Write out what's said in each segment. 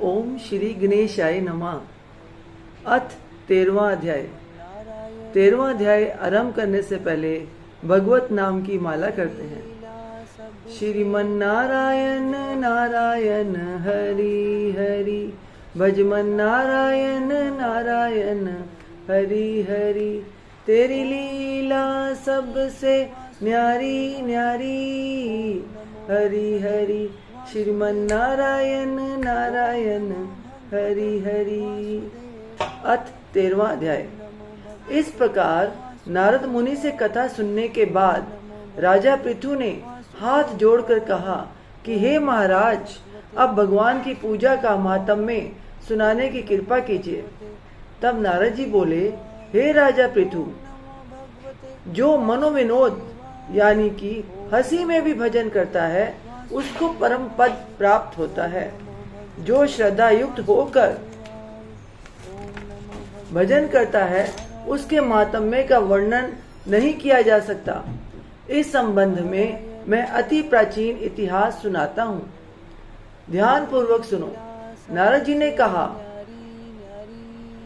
ओम श्री गणेशाय नमः। अथ 13वां अध्याय। 13वां अध्याय आरंभ करने से पहले भगवत नाम की माला करते हैं। श्रीमन नारायण नारायण हरि हरि, भजमन नारायण नारायण हरि हरि। तेरी लीला सबसे न्यारी न्यारी, हरि हरि। श्रीमन नारायण नारायण हरि हरि। अथ 13वां अध्याय। इस प्रकार नारद मुनि से कथा सुनने के बाद राजा पृथु ने हाथ जोड़कर कहा कि हे महाराज, अब भगवान की पूजा का महात्म्य सुनाने की कृपा कीजिए। तब नारद जी बोले, हे राजा पृथु, जो मनोविनोद यानी कि हंसी में भी भजन करता है उसको परम पद प्राप्त होता है। जो श्रद्धा युक्त होकर भजन करता है उसके महात्म्य का वर्णन नहीं किया जा सकता। इस संबंध में मैं अति प्राचीन इतिहास सुनाता हूँ, ध्यान पूर्वक सुनो। नारद जी ने कहा,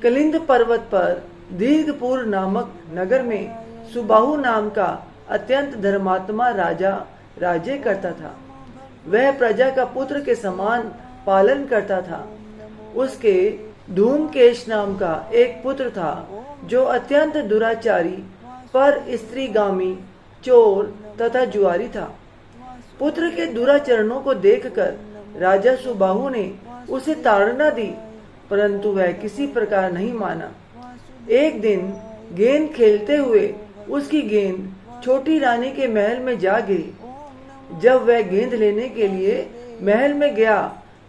कलिंद पर्वत पर दीर्घपुर नामक नगर में सुबाहु नाम का अत्यंत धर्मात्मा राजा राज्य करता था। वह प्रजा का पुत्र के समान पालन करता था। उसके धूमकेश नाम का एक पुत्र था जो अत्यंत दुराचारी, पर स्त्रीगामी, चोर तथा जुआरी था। पुत्र के दुराचरणों को देखकर राजा सुबाहु ने उसे ताड़ना दी, परंतु वह किसी प्रकार नहीं माना। एक दिन गेंद खेलते हुए उसकी गेंद छोटी रानी के महल में जा गिरी। जब वह गेंद लेने के लिए महल में गया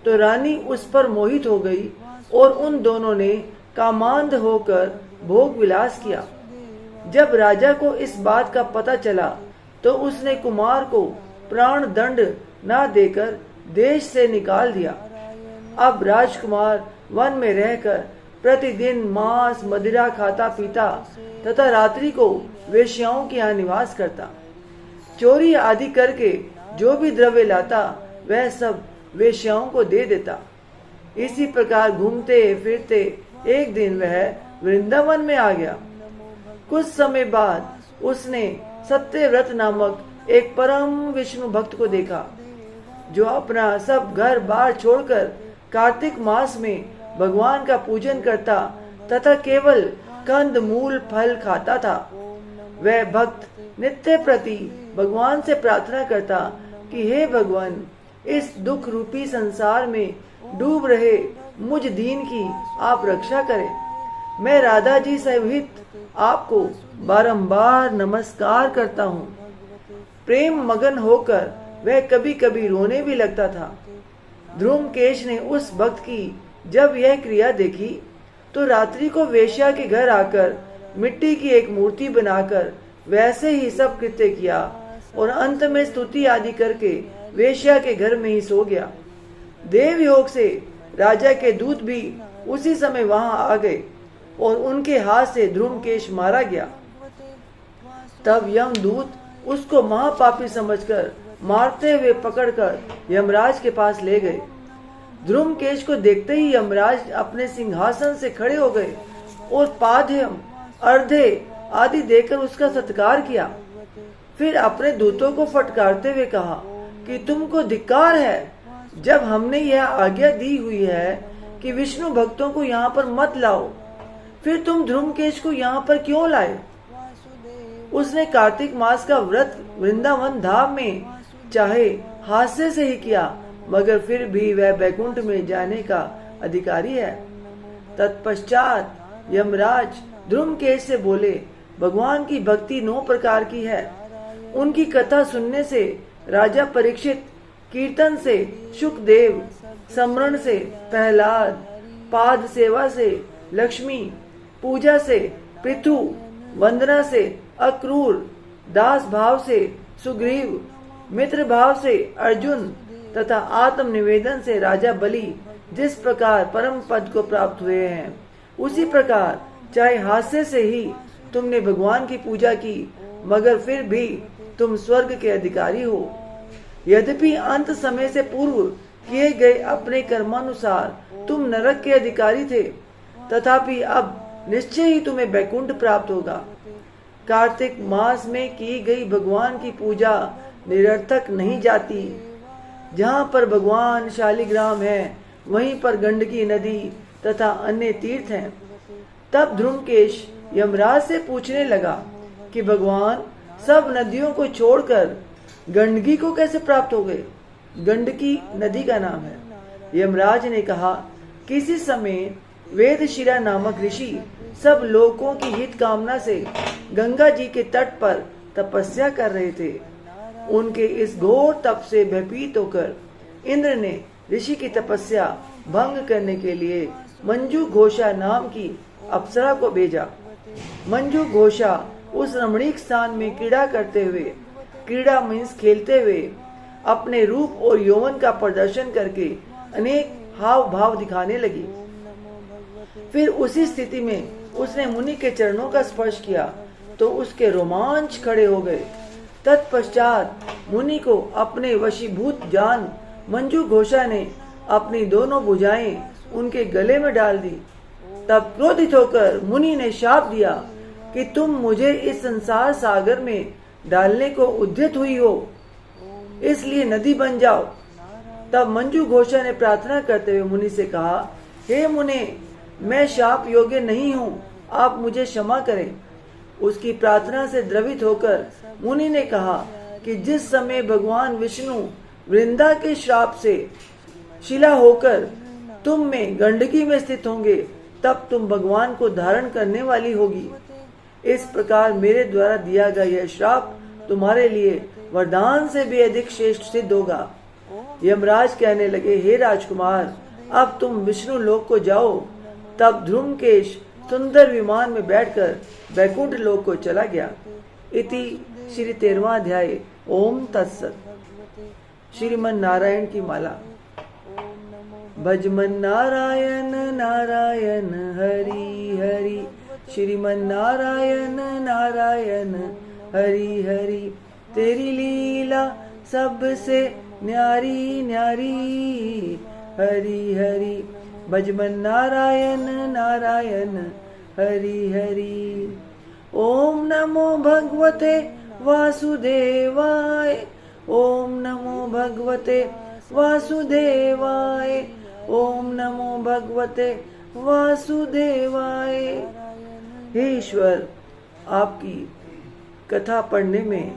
तो रानी उस पर मोहित हो गई और उन दोनों ने कामांध होकर भोग विलास किया। जब राजा को इस बात का पता चला तो उसने कुमार को प्राण दंड न देकर देश से निकाल दिया। अब राजकुमार वन में रहकर प्रतिदिन मांस मदिरा खाता पीता तथा रात्रि को वेश्याओं के यहाँ निवास करता। चोरी आदि करके जो भी द्रव्य लाता वह सब वेश्याओं को दे देता। इसी प्रकार घूमते फिरते एक दिन वह वृंदावन में आ गया। कुछ समय बाद उसने सत्यव्रत नामक एक परम विष्णु भक्त को देखा, जो अपना सब घर बार छोड़कर कार्तिक मास में भगवान का पूजन करता तथा केवल कंद मूल फल खाता था। वह भक्त नित्य प्रति भगवान से प्रार्थना करता कि हे भगवान, इस दुख रूपी संसार में डूब रहे मुझ दीन की आप रक्षा करें। मैं राधा जी सहित आपको बारंबार नमस्कार करता हूँ। प्रेम मगन होकर वह कभी कभी रोने भी लगता था। ध्रुमकेश ने उस भक्त की जब यह क्रिया देखी तो रात्रि को वेश्या के घर आकर मिट्टी की एक मूर्ति बनाकर वैसे ही सब कृत्य किया और अंत में स्तुति आदि करके वेश्या के घर में ही सो गया। देव योग से राजा के दूत भी उसी समय वहां आ गए और उनके हाथ से ध्रुमकेश मारा गया। तब यमदूत उसको महापापी समझकर मारते हुए पकड़कर यमराज के पास ले गए। ध्रुमकेश को देखते ही यमराज अपने सिंहासन से खड़े हो गए और पाद्यम, अर्धे आदि देकर उसका सत्कार किया। फिर अपने दूतों को फटकारते हुए कहा कि तुमको धिक्कार है, जब हमने यह आज्ञा दी हुई है कि विष्णु भक्तों को यहाँ पर मत लाओ, फिर तुम ध्रुमकेश को यहाँ पर क्यों लाए? उसने कार्तिक मास का व्रत वृंदावन धाम में चाहे हास्य से ही किया, मगर फिर भी वह बैकुंठ में जाने का अधिकारी है। तत्पश्चात यमराज ध्रुमकेश से बोले, भगवान की भक्ति 9 प्रकार की है। उनकी कथा सुनने से राजा परीक्षित, कीर्तन से शुकदेव, स्मरण से प्रहलाद, पाद सेवा से लक्ष्मी, पूजा से पृथु, वंदना से अक्रूर, दास भाव से सुग्रीव, मित्र भाव से अर्जुन तथा आत्म निवेदन से राजा बलि जिस प्रकार परम पद को प्राप्त हुए हैं, उसी प्रकार चाहे हास्य से ही तुमने भगवान की पूजा की, मगर फिर भी तुम स्वर्ग के अधिकारी हो। यद्यपि अंत समय से पूर्व किए गए अपने कर्मानुसार तुम नरक के अधिकारी थे, तथापि अब निश्चय ही तुम्हें वैकुंठ प्राप्त होगा। कार्तिक मास में की गई भगवान की पूजा निरर्थक नहीं जाती। जहाँ पर भगवान शालिग्राम है वहीं पर गंडकी नदी तथा अन्य तीर्थ हैं। तब ध्रुमकेश यमराज से पूछने लगा कि भगवान सब नदियों को छोड़कर गंडकी को कैसे प्राप्त हो गए। गंडकी नदी का नाम है। यमराज ने कहा, किसी समय वेदशिला नामक ऋषि सब लोगों की हित कामना से गंगा जी के तट पर तपस्या कर रहे थे। उनके इस घोर तप से भयभीत होकर इंद्र ने ऋषि की तपस्या भंग करने के लिए मंजू घोषा नाम की अप्सरा को भेजा। मंजू घोषा उस रमणीक स्थान में क्रीड़ा करते हुए, क्रीड़ा मीन्स खेलते हुए, अपने रूप और यौवन का प्रदर्शन करके अनेक हाव भाव दिखाने लगी। फिर उसी स्थिति में उसने मुनि के चरणों का स्पर्श किया तो उसके रोमांच खड़े हो गए। तत्पश्चात मुनि को अपने वशीभूत जान मंजू घोषा ने अपनी दोनों भुजाएं उनके गले में डाल दी। तब क्रोधित होकर मुनि ने शाप दिया कि तुम मुझे इस संसार सागर में डालने को उद्यत हुई हो, इसलिए नदी बन जाओ। तब मंजू घोषा ने प्रार्थना करते हुए मुनि से कहा, हे मुने, मैं शाप योग्य नहीं हूँ, आप मुझे क्षमा करें। उसकी प्रार्थना से द्रवित होकर मुनि ने कहा कि जिस समय भगवान विष्णु वृंदा के श्राप से शिला होकर तुम में गंडकी में स्थित होंगे, तब तुम भगवान को धारण करने वाली होगी। इस प्रकार मेरे द्वारा दिया गया यह श्राप तुम्हारे लिए वरदान से भी अधिक श्रेष्ठ सिद्ध होगा। यमराज कहने लगे, हे राजकुमार, अब तुम विष्णु लोक को जाओ। तब ध्रुमकेश सुंदर विमान में बैठकर वैकुंठ लोक को चला गया। इति श्री 13वां अध्याय। ओम तत्सत। श्रीमन नारायण की माला। भजमन नारायण नारायण हरि हरि, श्रीमन नारायण नारायण हरि हरि। तेरी लीला सबसे न्यारी न्यारी, हरि हरि। भजमन नारायण नारायण हरि हरि। ओम नमो भगवते वासुदेवाय, ओम नमो भगवते वासुदेवाय, ओम नमो भगवते वासुदेवाय। हे ईश्वर, आपकी कथा पढ़ने में,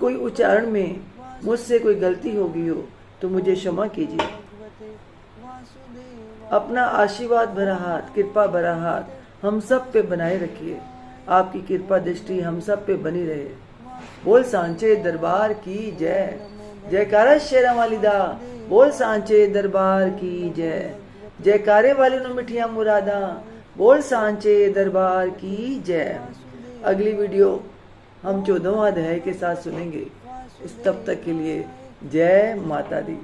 कोई उच्चारण में मुझसे कोई गलती हो गई हो तो मुझे क्षमा कीजिए। अपना आशीर्वाद भरा हाथ, कृपा भरा हाथ हम सब पे बनाए रखिए। आपकी कृपा दृष्टि हम सब पे बनी रहे। बोल सांचे दरबार की जय। जयकारा शेरा वालिदा। बोल सांचे दरबार की जय। जयकारे वाले नु मिठिया मुरादा। बोल सांचे दरबार की जय। अगली वीडियो हम 14वां अध्याय के साथ सुनेंगे। तब तक के लिए जय माता दी।